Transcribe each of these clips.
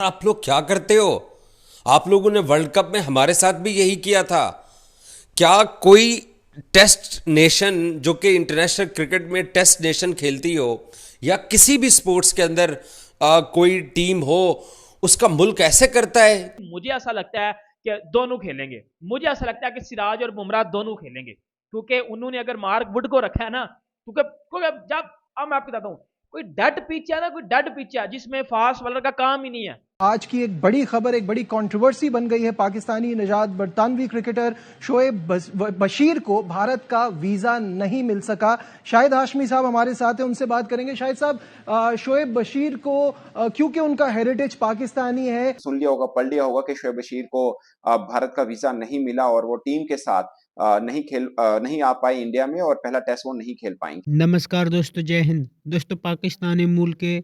आप लोग क्या करते हो? आप लोगों ने वर्ल्ड कप में हमारे साथ भी यही किया था। क्या कोई टेस्ट नेशन जो कि इंटरनेशनल क्रिकेट में टेस्ट नेशन खेलती हो या किसी भी स्पोर्ट्स के अंदर कोई टीम हो, उसका मुल्क ऐसे करता है? मुझे ऐसा लगता है कि दोनों खेलेंगे। मुझे ऐसा लगता है कि सिराज और बुमराह दोनों खेलेंगे, क्योंकि उन्होंने अगर मार्क वुड को रखा है ना, क्योंकि जब अब मैं आपको बताता हूँ, कोई डेड पिच है ना, कोई डेड पिच है जिसमें फास्ट बॉलर का काम ही नहीं है। आज की एक बड़ी खबर, एक बड़ी कंट्रोवर्सी बन गई है। पाकिस्तानी निजात बरतानवी क्रिकेटर शोएब बशीर को भारत का वीजा नहीं मिल सका। शाहिद हाशमी साहब हमारे साथ हैं, उनसे बात करेंगे। शाहिद साहब, शोएब बशीर को क्योंकि उनका हेरिटेज पाकिस्तानी है, सुन लिया होगा, पढ़ लिया होगा कि शोएब बशीर को भारत का वीजा नहीं मिला और वो टीम के साथ नहीं आ पाए इंडिया में और पहला टेस्ट वो नहीं खेल पाएंगे। नमस्कार दोस्तों, जय हिंद। दोस्तों, पाकिस्तानी मूल के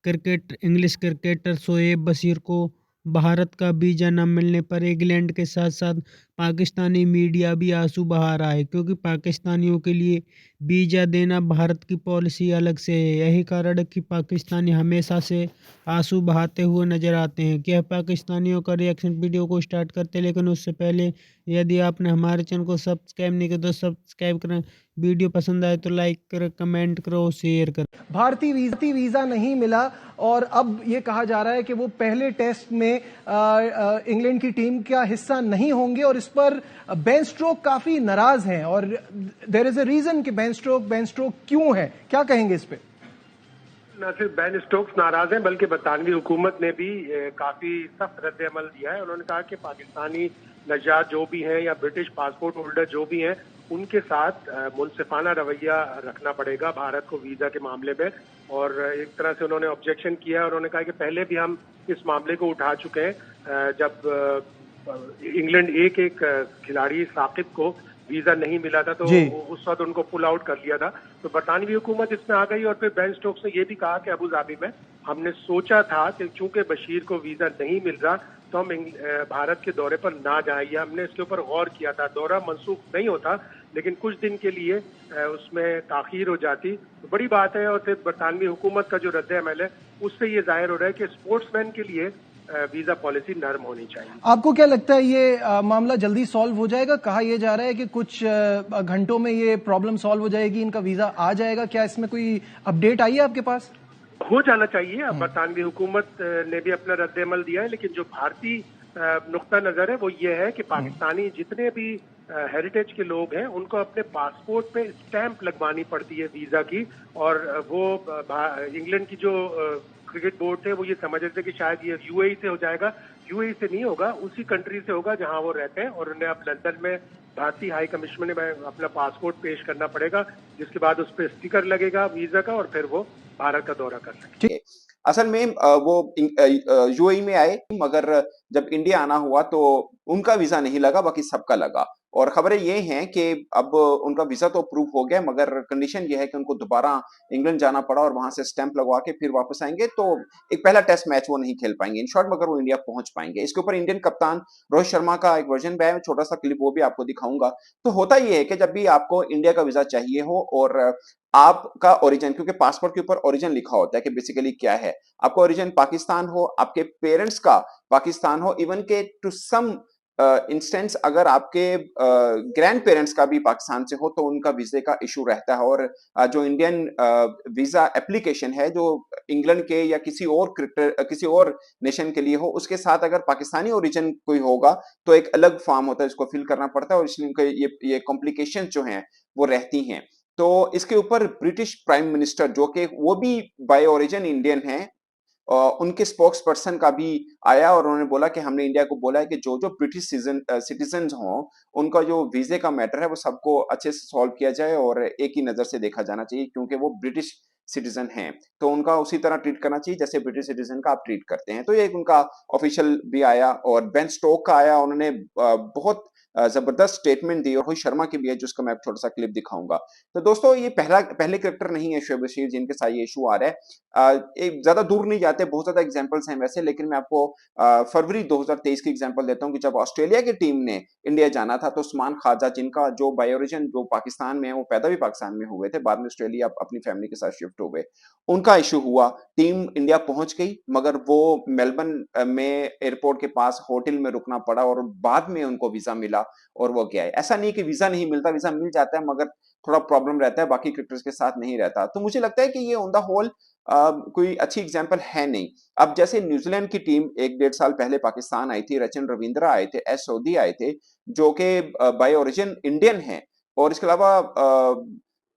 इंग्लिश क्रिकेटर शोएब बशीर को भारत का वीजा न मिलने पर इंग्लैंड के साथ साथ पाकिस्तानी मीडिया भी आंसू बहा रहा है, क्योंकि पाकिस्तानियों के लिए वीजा देना भारत की पॉलिसी अलग से है। यही कारण है कि पाकिस्तानी हमेशा से आंसू बहाते हुए नजर आते हैं। क्या पाकिस्तानियों का रिएक्शन वीडियो को स्टार्ट करते, लेकिन उससे पहले यदि आपने हमारे चैनल को सब्सक्राइब नहीं किया तो सब्सक्राइब करें। वीडियो पसंद आए तो लाइक करें, कमेंट करो, शेयर करें। भारतीय वीजा नहीं मिला और अब ये कहा जा रहा है कि वो पहले टेस्ट में इंग्लैंड की टीम का हिस्सा नहीं होंगे और इस पर बेन स्टोक्स काफी नाराज हैं और देयर इज अ रीजन कि बेन स्टोक्स क्यों है, क्या कहेंगे इस पे? न सिर्फ बेन स्टोक्स नाराज हैं, बल्कि बरतानवी हुकूमत ने भी काफी सख्त रद्द अमल दिया है। उन्होंने कहा कि पाकिस्तानी नजात जो भी हैं या ब्रिटिश पासपोर्ट होल्डर जो भी हैं, उनके साथ मुनसिफाना रवैया रखना पड़ेगा भारत को वीजा के मामले में। और एक तरह से उन्होंने ऑब्जेक्शन किया। उन्होंने कहा कि पहले भी हम इस मामले को उठा चुके हैं, जब इंग्लैंड एक खिलाड़ी साकिब को वीजा नहीं मिला था तो उस वक्त उनको पुल आउट कर लिया था। तो बरतानवी हुकूमत इसमें आ गई और फिर बेन स्टोक्स ने यह भी कहा कि अबू धाबी में हमने सोचा था कि चूंकि बशीर को वीजा नहीं मिल रहा तो हम भारत के दौरे पर ना जाए, या हमने इसके ऊपर गौर किया था। दौरा मनसूख नहीं होता, लेकिन कुछ दिन के लिए उसमें ताखीर हो जाती तो बड़ी बात है। और फिर बरतानवी हुकूमत का जो रद्द अमल है उससे ये जाहिर हो रहा है कि स्पोर्ट्समैन के लिए वीजा पॉलिसी नरम होनी चाहिए। आपको क्या लगता है ये मामला जल्दी सॉल्व हो जाएगा? कहा यह जा रहा है कि कुछ घंटों में ये प्रॉब्लम सॉल्व हो जाएगी, इनका वीजा आ जाएगा। क्या इसमें कोई अपडेट आई है आपके पास? हो जाना चाहिए। अब बरतानवी हुकूमत ने भी अपना रद्द अमल दिया है, लेकिन जो भारतीय नुक्ता नजर है वो ये है कि पाकिस्तानी जितने भी हेरिटेज के लोग हैं उनको अपने पासपोर्ट पे स्टैंप लगवानी पड़ती है वीजा की। और वो इंग्लैंड की जो क्रिकेट बोर्ड थे वो ये समझ रहे थे कि शायद ये यूएई से हो जाएगा। यूएई से नहीं होगा, उसी कंट्री से होगा जहां वो रहते हैं। और उन्हें अब लंदन में भारतीय हाई कमिश्नर में अपना पासपोर्ट पेश करना पड़ेगा, जिसके बाद उस पर स्टिकर लगेगा वीजा का और फिर वो भारत का दौरा कर सकेंगे। असल में वो यूएई में आए, मगर जब इंडिया आना हुआ तो उनका वीजा नहीं लगा, बाकी सबका लगा। और खबरें ये हैं कि अब उनका वीजा तो अप्रूव हो गया, मगर कंडीशन ये है कि उनको दोबारा इंग्लैंड जाना पड़ा और वहां से स्टैंप लगवा के फिर वापस आएंगे, तो एक पहला टेस्ट मैच वो नहीं खेल पाएंगे इन शॉर्ट, मगर वो इंडिया पहुंच पाएंगे। इसके ऊपर इंडियन कप्तान रोहित शर्मा का एक वर्जन भी है, छोटा सा क्लिप वो भी आपको दिखाऊंगा। तो होता ये है कि जब भी आपको इंडिया का वीजा चाहिए हो और आपका ओरिजिन, क्योंकि पासपोर्ट के ऊपर ओरिजिन लिखा होता है कि बेसिकली क्या है, आपका ओरिजिन पाकिस्तान हो, आपके पेरेंट्स का पाकिस्तान हो, इवन के टू सम इंस्टेंस अगर आपके ग्रैंड पेरेंट्स का भी पाकिस्तान से हो तो उनका वीजे का इशू रहता है। और जो इंडियन वीजा एप्लीकेशन है जो इंग्लैंड के या किसी और नेशन के लिए हो, उसके साथ अगर पाकिस्तानी ओरिजिन कोई होगा तो एक अलग फॉर्म होता है, इसको फिल करना पड़ता है और इसलिए ये कॉम्प्लिकेशन जो हैं वो रहती हैं। तो इसके ऊपर ब्रिटिश प्राइम मिनिस्टर, जो कि वो भी बाय ओरिजिन इंडियन हैं, उनके स्पोक्स पर्सन का भी आया और उन्होंने बोला कि हमने इंडिया को बोला है कि जो जो ब्रिटिश सिटीजन हों उनका जो वीजे का मैटर है वो सबको अच्छे से सॉल्व किया जाए और एक ही नजर से देखा जाना चाहिए, क्योंकि वो ब्रिटिश सिटीजन हैं तो उनका उसी तरह ट्रीट करना चाहिए जैसे ब्रिटिश सिटीजन का आप ट्रीट करते हैं। तो ये उनका ऑफिशियल भी आया और बेन स्टोक का आया, उन्होंने बहुत जबरदस्त स्टेटमेंट दी। और रोहित शर्मा की भी है जिसको मैं छोटा सा क्लिप दिखाऊंगा। तो दोस्तों, ये पहले क्रिकेटर नहीं है शोएब बशीर जिनके साथ ये इशू आ रहा है। एक ज्यादा दूर नहीं जाते, बहुत ज्यादा एग्जांपल्स हैं वैसे, लेकिन मैं आपको फरवरी 2023 की एग्जांपल देता हूं कि जब ऑस्ट्रेलिया की टीम ने इंडिया जाना था तो उस्मान ख्वाजा, जिनका जो बाय ओरिजिन जो पाकिस्तान में है, वो पैदा भी पाकिस्तान में हुए थे, बाद में ऑस्ट्रेलिया अपनी फैमिली के साथ शिफ्ट शिफ्ट हुए। उनका इशू हुआ, टीम इंडिया पहुंच गई मगर वो मेलबर्न में एयरपोर्ट के पास होटल में रुकना पड़ा और बाद में उनको वीजा मिला और वो गया है। ऐसा नहीं कि वीजा नहीं मिलता, वीजा मिल जाता है मगर थोड़ा प्रॉब्लम रहता है, बाकी क्रिकेटर्स के साथ नहीं रहता। तो मुझे लगता है कि ये ऑन द होल कोई अच्छी एग्जांपल है नहीं। अब जैसे न्यूजीलैंड की टीम 1-1.5 साल पहले पाकिस्तान आई थी, रचिन रविंद्रा आए थे, एस सऊदी आए थे, जो कि बाय ओरिजिन इंडियन हैं, और इसके अलावा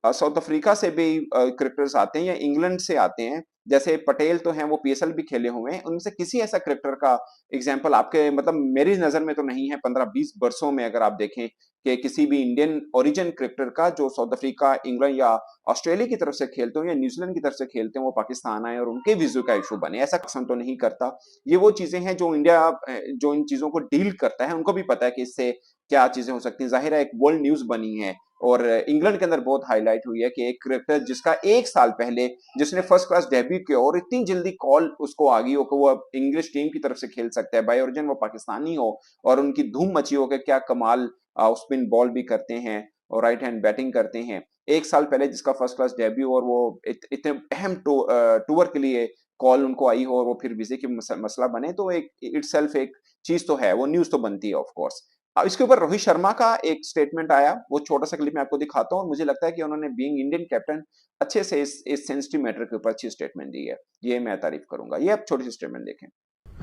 साउथ अफ्रीका से भी क्रिकेटर्स आते हैं या इंग्लैंड से आते हैं। जैसे पटेल तो हैं, वो पीएसएल भी खेले हुए हैं। उनमें से किसी ऐसा क्रिकेटर का एग्जांपल आपके मतलब मेरी नजर में तो नहीं है 15-20 वर्षों में, अगर आप देखें कि किसी भी इंडियन ओरिजिन क्रिकेटर का जो साउथ अफ्रीका, इंग्लैंड या ऑस्ट्रेलिया की तरफ से खेलते हो या न्यूजीलैंड की तरफ से खेलते हैं, वो पाकिस्तान आए और उनके वीजा का इशू बने, ऐसा पसंद तो नहीं करता। ये वो चीजें हैं जो इंडिया जो इन चीजों को डील करता है, उनको भी पता है कि इससे क्या चीजें हो सकती हैं। जाहिर है एक वर्ल्ड न्यूज बनी है और इंग्लैंड के अंदर बहुत हाईलाइट हुई है कि एक क्रिकेटर जिसका 1 साल पहले जिसने फर्स्ट क्लास डेब्यू किया और इतनी जल्दी कॉल उसको आ गई हो कि वो इंग्लिश टीम की तरफ से खेल सकता है, बाय ओरिजिन वो पाकिस्तानी हो और उनकी धूम मची हो कि क्या कमाल स्पिन बॉल भी करते हैं और राइट हैंड बैटिंग करते हैं। 1 साल पहले जिसका फर्स्ट क्लास डेब्यू और वो इतने अहम टूर के लिए कॉल उनको आई हो और वो फिर वीजे की मसला बने, तो एक इटसेल्फ एक चीज तो है, वो न्यूज तो बनती है ऑफ कोर्स। अब इसके ऊपर रोहित शर्मा का एक स्टेटमेंट आया, वो छोटा सा क्लिप मैं आपको दिखाता हूँ। मुझे लगता है कि उन्होंने बीइंग इंडियन कैप्टन अच्छे से इस सेंसिटिव मैटर के ऊपर अच्छी स्टेटमेंट दी है, ये मैं तारीफ करूंगा। ये आप छोटी सी स्टेटमेंट देखें।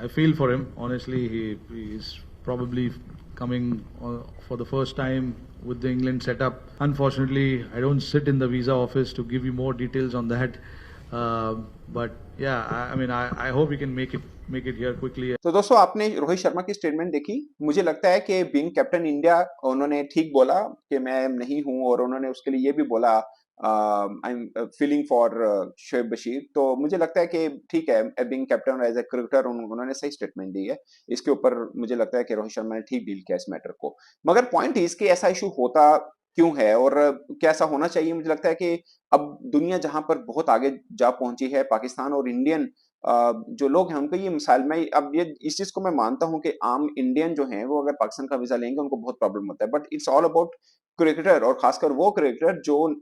I feel for him. Honestly, he is probably coming for the first time with the England setup. Unfortunately, I don't sit in the visa office to give you more details on that. But yeah, I mean, I hope we can make it here quickly. तो दोस्तों, आपने रोहित शर्मा की statement देखी। मुझे लगता है कि being captain India उन्होंने ठीक बोला कि मैं नहीं हूं, और उन्होंने उसके लिए ये भी बोला I am feeling for Shoaib Bashir. तो मुझे लगता है कि ठीक है, being captain as a cricketer उन्होंने सही स्टेटमेंट दी है। इसके ऊपर मुझे लगता है कि रोहित शर्मा ने ठीक डील किया इस मैटर को। मगर पॉइंट इज कि ऐसा इशू होता क्यों है और क्या ऐसा होना चाहिए। मुझे लगता है कि अब दुनिया जहां पर बहुत आगे जा पहुंची है, पाकिस्तान और इंडियन जो लोग हैं उनको ये मिसाल, मैं अब ये इस चीज को मैं मानता हूं कि आम इंडियन जो हैं वो अगर पाकिस्तान का वीजा लेंगे उनको बहुत प्रॉब्लम होता है, but it's all about cricketer, और खासकर वो क्रिकेटर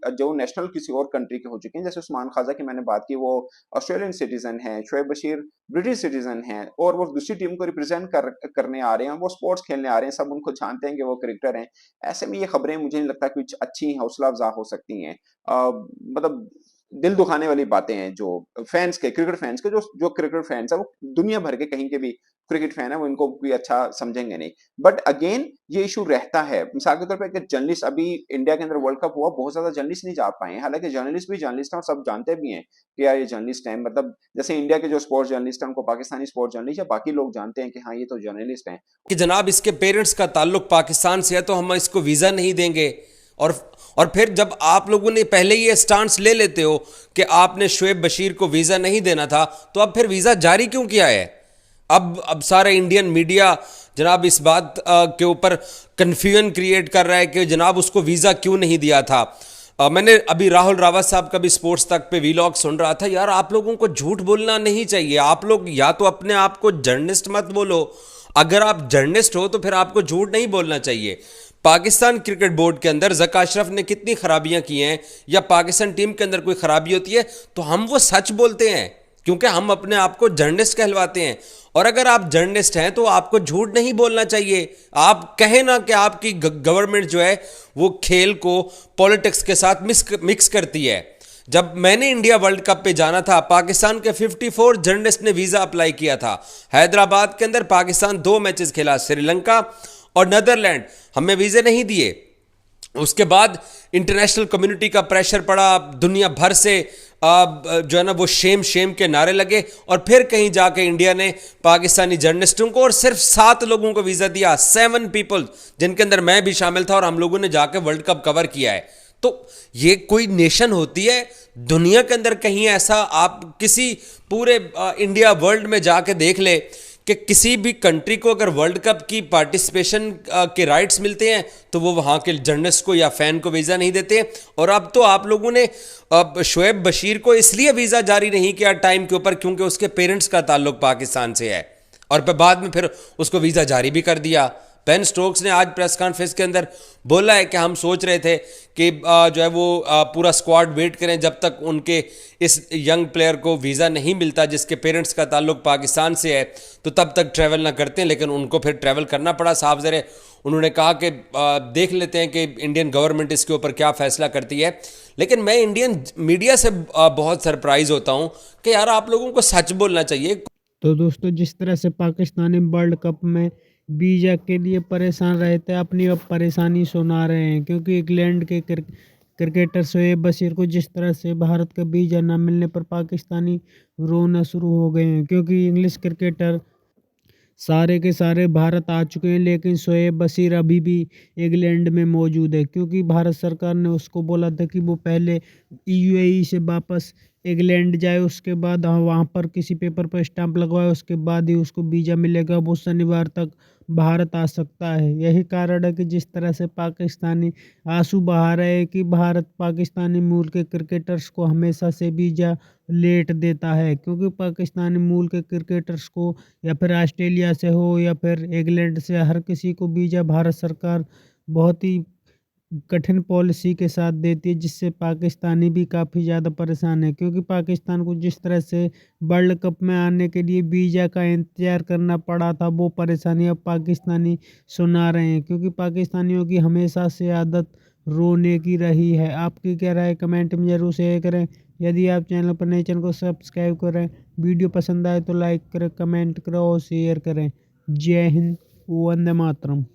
जो नेशनल किसी और कंट्री के हो चुके हैं। जैसे उस्मान ख्वाजा की मैंने बात की, वो ऑस्ट्रेलियन सिटीजन है, शोएब बशीर ब्रिटिश सिटीजन है और वो दूसरी टीम को रिप्रेजेंट करने आ रहे हैं, वो स्पोर्ट्स खेलने आ रहे हैं, सब उनको जानते हैं कि वो क्रिकेटर हैं। ऐसे में ये खबरें मुझे नहीं लगता कुछ अच्छी हौसला अफजा हो सकती हैं। मतलब दिल दुखाने वाली बातें हैं जो फैंस के, क्रिकेट फैंस के, जो क्रिकेट फैंस है वो दुनिया भर के कहीं के भी क्रिकेट फैन है, वो इनको कोई अच्छा समझेंगे नहीं। बट अगेन ये इशू रहता है। मिसाल के तौर पर जर्नलिस्ट, अभी इंडिया के अंदर वर्ल्ड कप हुआ, बहुत ज्यादा जर्नलिस्ट नहीं जा पाए हैं, हालांकि जर्नलिस्ट भी जर्नलिस्ट हैं और सब जानते भी हैं कि यार ये जर्नलिस्ट हैं। मतलब जैसे इंडिया के जो स्पोर्ट्स जर्नलिस्ट हैं उनको पाकिस्तानी स्पोर्ट्स जर्नलिस्ट या बाकी लोग जानते हैं कि हाँ ये तो जर्नलिस्ट हैं। कि जनाब इसके पेरेंट्स का ताल्लुक पाकिस्तान से है तो हम इसको वीजा नहीं देंगे, और फिर जब आप लोगों ने पहले ये स्टांस ले लेते हो कि आपने शोएब बशीर को वीजा नहीं देना था, तो अब फिर वीजा जारी क्यों किया है? अब सारा इंडियन मीडिया जनाब इस बात के ऊपर कंफ्यूजन क्रिएट कर रहा है कि जनाब उसको वीजा क्यों नहीं दिया था। मैंने अभी राहुल रावत साहब का भी स्पोर्ट्स तक पे वीलॉग सुन रहा था। यार आप लोगों को झूठ बोलना नहीं चाहिए। आप लोग या तो अपने आप को जर्नलिस्ट मत बोलो, अगर आप जर्नलिस्ट हो तो फिर आपको झूठ नहीं बोलना चाहिए। पाकिस्तान क्रिकेट बोर्ड के अंदर ज़का अशरफ ने कितनी खराबियां की हैं, या पाकिस्तान टीम के अंदर कोई खराबी होती है तो हम वो सच बोलते हैं, क्योंकि हम अपने आप को जर्नलिस्ट कहलवाते हैं। और अगर आप जर्नलिस्ट हैं तो आपको झूठ नहीं बोलना चाहिए। आप कहें ना कि आपकी गवर्नमेंट जो है वो खेल को पॉलिटिक्स के साथ मिक्स करती है। जब मैंने इंडिया वर्ल्ड कप पे जाना था, पाकिस्तान के 54 जर्नलिस्ट ने वीज़ा अप्लाई किया था। हैदराबाद के अंदर पाकिस्तान 2 मैचेस खेला, श्रीलंका और नीदरलैंड, हमें वीज़े नहीं दिए। उसके बाद इंटरनेशनल कम्युनिटी का प्रेशर पड़ा, दुनिया भर से जो है ना वो शेम के नारे लगे, और फिर कहीं जाके इंडिया ने पाकिस्तानी जर्नलिस्टों को और सिर्फ 7 लोगों को वीज़ा दिया, 7 पीपल, जिनके अंदर मैं भी शामिल था, और हम लोगों ने जाके वर्ल्ड कप कवर किया है। तो ये कोई नेशन होती है दुनिया के अंदर कहीं ऐसा? आप किसी पूरे इंडिया वर्ल्ड में जाके देख ले कि किसी भी कंट्री को अगर वर्ल्ड कप की पार्टिसिपेशन के राइट्स मिलते हैं तो वो वहाँ के जर्नलिस्ट को या फैन को वीज़ा नहीं देते। और अब तो आप लोगों ने शोएब बशीर को इसलिए वीज़ा जारी नहीं किया टाइम के ऊपर क्योंकि उसके पेरेंट्स का ताल्लुक पाकिस्तान से है, और बाद में फिर उसको वीज़ा जारी भी कर दिया। बेन स्टोक्स ने आज प्रेस कॉन्फ्रेंस के अंदर बोला है कि हम सोच रहे थे कि जो है वो पूरा स्क्वाड वेट करें जब तक उनके इस यंग प्लेयर को वीज़ा नहीं मिलता जिसके पेरेंट्स का ताल्लुक पाकिस्तान से है, तो तब तक ट्रैवल ना करते हैं। लेकिन उनको फिर ट्रैवल करना पड़ा। साफ ज़रे उन्होंने कहा कि देख लेते हैं कि इंडियन गवर्नमेंट इसके ऊपर क्या फैसला करती है। लेकिन मैं इंडियन मीडिया से बहुत सरप्राइज होता हूं कि यार आप लोगों को सच बोलना चाहिए। तो दोस्तों, जिस तरह से पाकिस्तानी वर्ल्ड कप में वीज़ा के लिए परेशान रहे थे, अपनी अब परेशानी सुना रहे हैं, क्योंकि इंग्लैंड के क्रिकेटर शोएब बशीर को जिस तरह से भारत का वीज़ा न मिलने पर पाकिस्तानी रोना शुरू हो गए हैं, क्योंकि इंग्लिश क्रिकेटर सारे के सारे भारत आ चुके हैं, लेकिन शोएब बशीर अभी भी इंग्लैंड में मौजूद है, क्योंकि भारत सरकार ने उसको बोला था कि वो पहले यूएई से वापस इंग्लैंड जाए, उसके बाद वहाँ पर किसी पेपर पर स्टांप लगवाए, उसके बाद ही उसको वीज़ा मिलेगा, वो शनिवार तक भारत आ सकता है। यही कारण है कि जिस तरह से पाकिस्तानी आंसू बहा रहे हैं कि भारत पाकिस्तानी मूल के क्रिकेटर्स को हमेशा से वीज़ा लेट देता है, क्योंकि पाकिस्तानी मूल के क्रिकेटर्स को या फिर ऑस्ट्रेलिया से हो या फिर इंग्लैंड से, हर किसी को वीज़ा भारत सरकार बहुत ही कठिन पॉलिसी के साथ देती है, जिससे पाकिस्तानी भी काफ़ी ज़्यादा परेशान है, क्योंकि पाकिस्तान को जिस तरह से वर्ल्ड कप में आने के लिए वीज़ा का इंतज़ार करना पड़ा था, वो परेशानी अब पाकिस्तानी सुना रहे हैं, क्योंकि पाकिस्तानियों की हमेशा से आदत रोने की रही है। आपकी क्या राय कमेंट में ज़रूर शेयर करें। यदि आप चैनल पर नए, चैनल को सब्सक्राइब करें, वीडियो पसंद आए तो लाइक करें, कमेंट करें और शेयर करें। जय हिंद, वंदे मातरम।